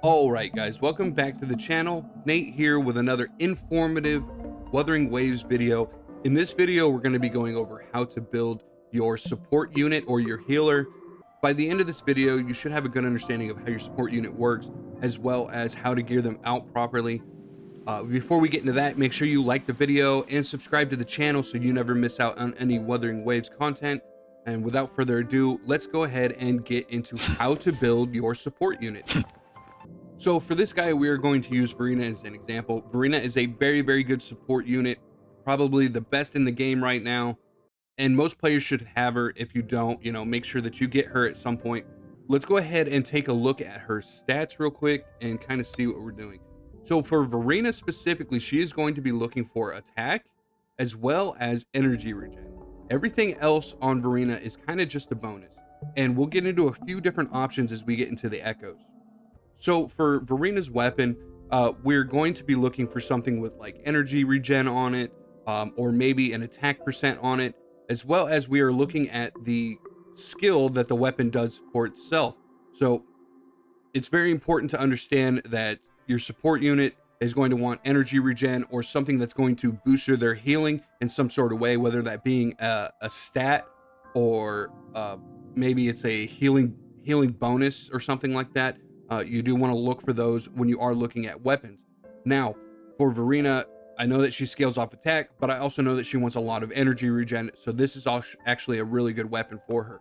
All right, guys, welcome back to the channel. Nate here with another informative Wuthering Waves video. In this video, we're going to be going over how to build your support unit or your healer. By the end of this video, you should have a good understanding of how your support unit works, as well as how to gear them out properly. Before we get into that, make sure you like the video and subscribe to the channel so you never miss out on any Wuthering Waves content. And without further ado, let's go ahead and get into how to build your support unit. So for this guy, we are going to use Verena as an example. Verena is a very good support unit, probably the best in the game right now. And most players should have her. If you don't, make sure that you get her at some point. Let's go ahead and take a look at her stats real quick and kind of see what we're doing. So for Verena specifically, she is going to be looking for attack as well as energy regen. Everything else on Verena is kind of just a bonus. And we'll get into a few different options as we get into the echoes. So for Verena's weapon, we're going to be looking for something with like energy regen on it, or maybe an attack percent on it, as well as we are looking at the skill that the weapon does for itself. So it's very important to understand that your support unit is going to want energy regen or something that's going to boost their healing in some sort of way, whether that being a stat or maybe it's a healing bonus or something like that. You do want to look for those when you are looking at weapons. Now, for Verena, I know that she scales off attack, but I also know that she wants a lot of energy regen, so this is actually a really good weapon for her.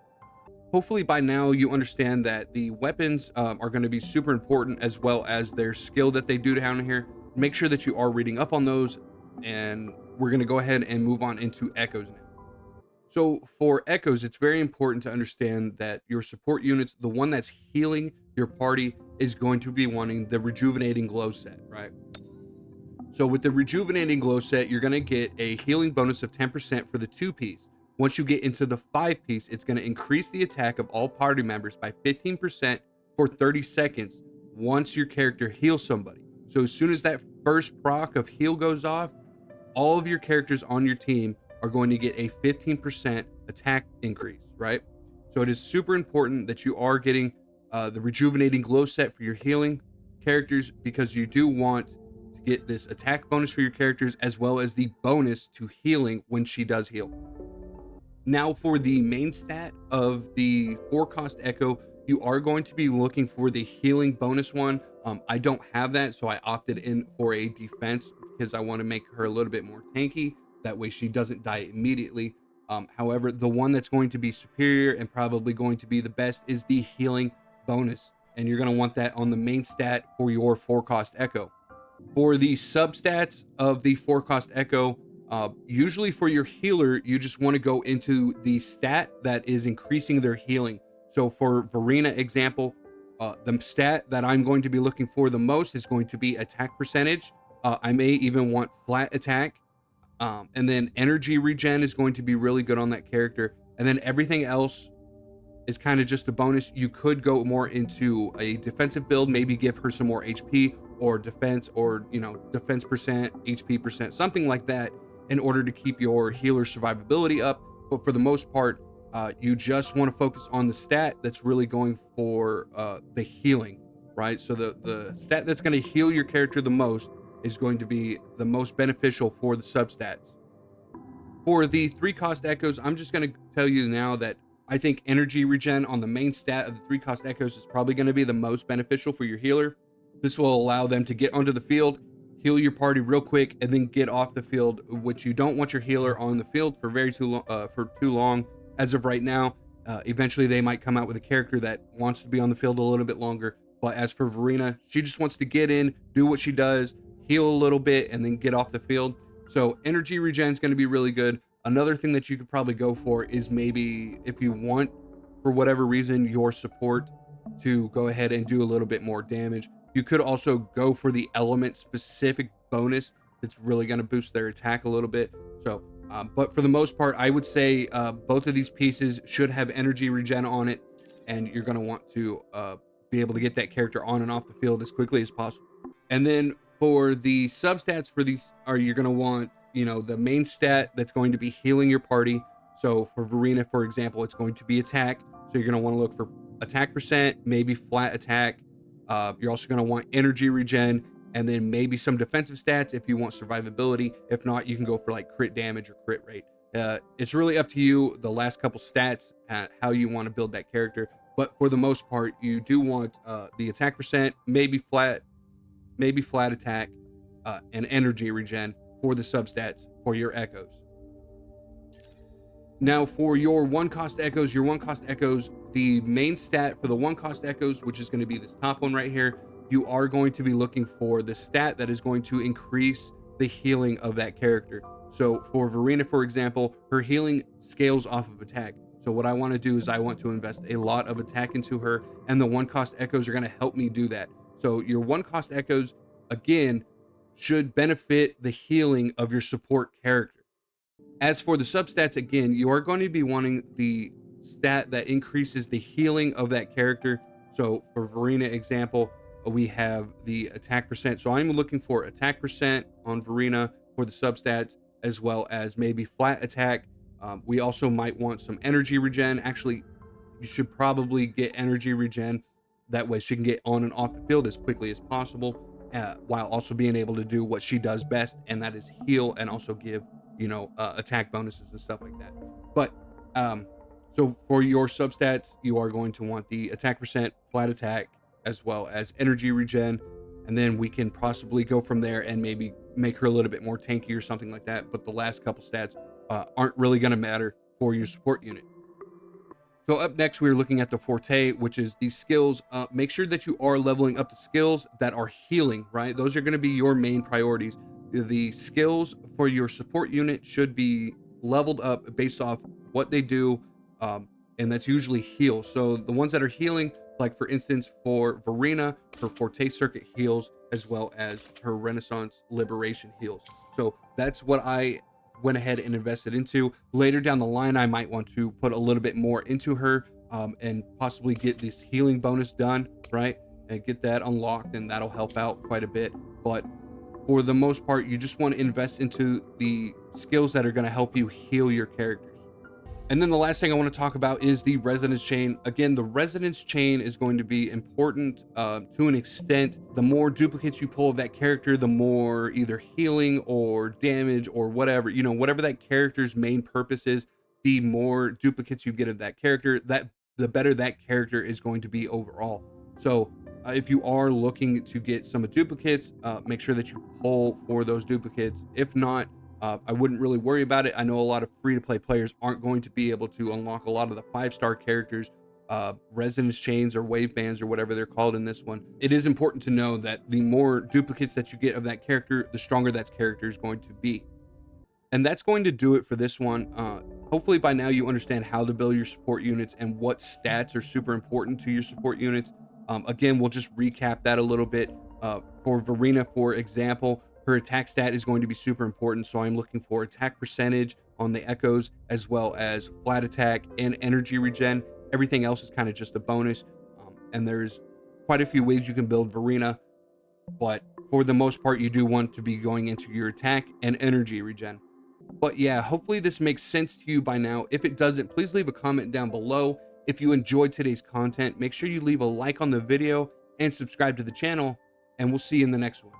Hopefully by now you understand that the weapons are going to be super important, as well as their skill that they do down here. Make sure that you are reading up on those, and we're going to go ahead and move on into echoes now. So for echoes, it's very important to understand that your support units, the one that's healing your party, is going to be wanting the rejuvenating glow set, right? So with the rejuvenating glow set, you're going to get a healing bonus of 10% for the 2-piece. Once you get into the 5-piece, it's going to increase the attack of all party members by 15% for 30 seconds once your character heals somebody. So as soon as that first proc of heal goes off, all of your characters on your team are going to get a 15% attack increase, right? So it is super important that you are getting the rejuvenating glow set for your healing characters, because you do want to get this attack bonus for your characters, as well as the bonus to healing when she does heal. Now for the main stat of the 4-cost echo, you are going to be looking for the healing bonus one. I don't have that, so I opted in for a defense because I want to make her a little bit more tanky. That way she doesn't die immediately. However, the one that's going to be superior and probably going to be the best is the healing bonus, and you're going to want that on the main stat for your 4-cost echo. For the substats of the 4-cost echo, usually for your healer, you just want to go into the stat that is increasing their healing. So for Verena example, the stat that I'm going to be looking for the most is going to be attack percentage. I may even want flat attack. And then energy regen is going to be really good on that character. And then everything else is kind of just a bonus. You could go more into a defensive build, maybe give her some more HP or defense, or, defense percent, HP percent, something like that, in order to keep your healer survivability up. But for the most part, you just want to focus on the stat that's really going for the healing, right? So the stat that's going to heal your character the most is going to be the most beneficial for the substats. For the 3-cost echoes, I'm just going to tell you now that I think energy regen on the main stat of the 3-cost echoes is probably going to be the most beneficial for your healer. This will allow them to get onto the field, heal your party real quick, and then get off the field, which you don't want your healer on the field for too long. As of right now, eventually they might come out with a character that wants to be on the field a little bit longer. But as for Verena, she just wants to get in, do what she does, heal a little bit, and then get off the field. So energy regen is going to be really good. Another thing that you could probably go for is, maybe if you want, for whatever reason, your support to go ahead and do a little bit more damage, you could also go for the element specific bonus that's really going to boost their attack a little bit. So but for the most part, I would say both of these pieces should have energy regen on it, and you're going to want to be able to get that character on and off the field as quickly as possible. And then for the substats for these, you're going to want, the main stat that's going to be healing your party. So for Verena, for example, it's going to be attack. So you're going to want to look for attack percent, maybe flat attack, You're also going to want energy regen, and then maybe some defensive stats if you want survivability. If not, you can go for like crit damage or crit rate. It's really up to you, the last couple stats, how you want to build that character. But for the most part, you do want the attack percent, maybe flat attack, and energy regen for the substats for your echoes. Now for your one cost echoes, the main stat for the one cost echoes, which is going to be this top one right here, you are going to be looking for the stat that is going to increase the healing of that character. So for Verena, for example, her healing scales off of attack. So what I want to do is I want to invest a lot of attack into her, and the one cost echoes are going to help me do that. So your one cost echoes, again, should benefit the healing of your support character. As for the substats, again, you are going to be wanting the stat that increases the healing of that character. So for Verena example, we have the attack percent. So I'm looking for attack percent on Verena for the substats, as well as maybe flat attack. We also might want some energy regen. Actually, you should probably get energy regen. That way she can get on and off the field as quickly as possible, while also being able to do what she does best, and that is heal and also give, attack bonuses and stuff like that. But so for your substats, you are going to want the attack percent, flat attack, as well as energy regen, and then we can possibly go from there and maybe make her a little bit more tanky or something like that. But the last couple stats aren't really going to matter for your support unit. So up next, we're looking at the forte, which is the skills. Make sure that you are leveling up the skills that are healing, right? Those are going to be your main priorities. The skills for your support unit should be leveled up based off what they do, and that's usually heal. So the ones that are healing, like for instance, for Verena, her forte circuit heals, as well as her Renaissance liberation heals. So that's what I went ahead and invested into. Later down the line, I might want to put a little bit more into her, and possibly get this healing bonus done, right? And get that unlocked, and that'll help out quite a bit. But for the most part, you just want to invest into the skills that are going to help you heal your characters. And then the last thing I want to talk about is the resonance chain. Again, the resonance chain is going to be important to an extent. The more duplicates you pull of that character, the more either healing or damage or whatever, whatever that character's main purpose is, the more duplicates you get of that character, the better that character is going to be overall. So if you are looking to get some duplicates, make sure that you pull for those duplicates. If not, I wouldn't really worry about it. I know a lot of free-to-play players aren't going to be able to unlock a lot of the 5-star characters, resonance chains or wave bands or whatever they're called in this one. It is important to know that the more duplicates that you get of that character, the stronger that character is going to be. And that's going to do it for this one. Hopefully by now you understand how to build your support units and what stats are super important to your support units. Again, we'll just recap that a little bit. For Verena, for example, her attack stat is going to be super important. So I'm looking for attack percentage on the echoes, as well as flat attack and energy regen. Everything else is kind of just a bonus. And there's quite a few ways you can build Verena, but for the most part, you do want to be going into your attack and energy regen. But yeah, hopefully this makes sense to you by now. If it doesn't, please leave a comment down below. If you enjoyed today's content, make sure you leave a like on the video and subscribe to the channel, and we'll see you in the next one.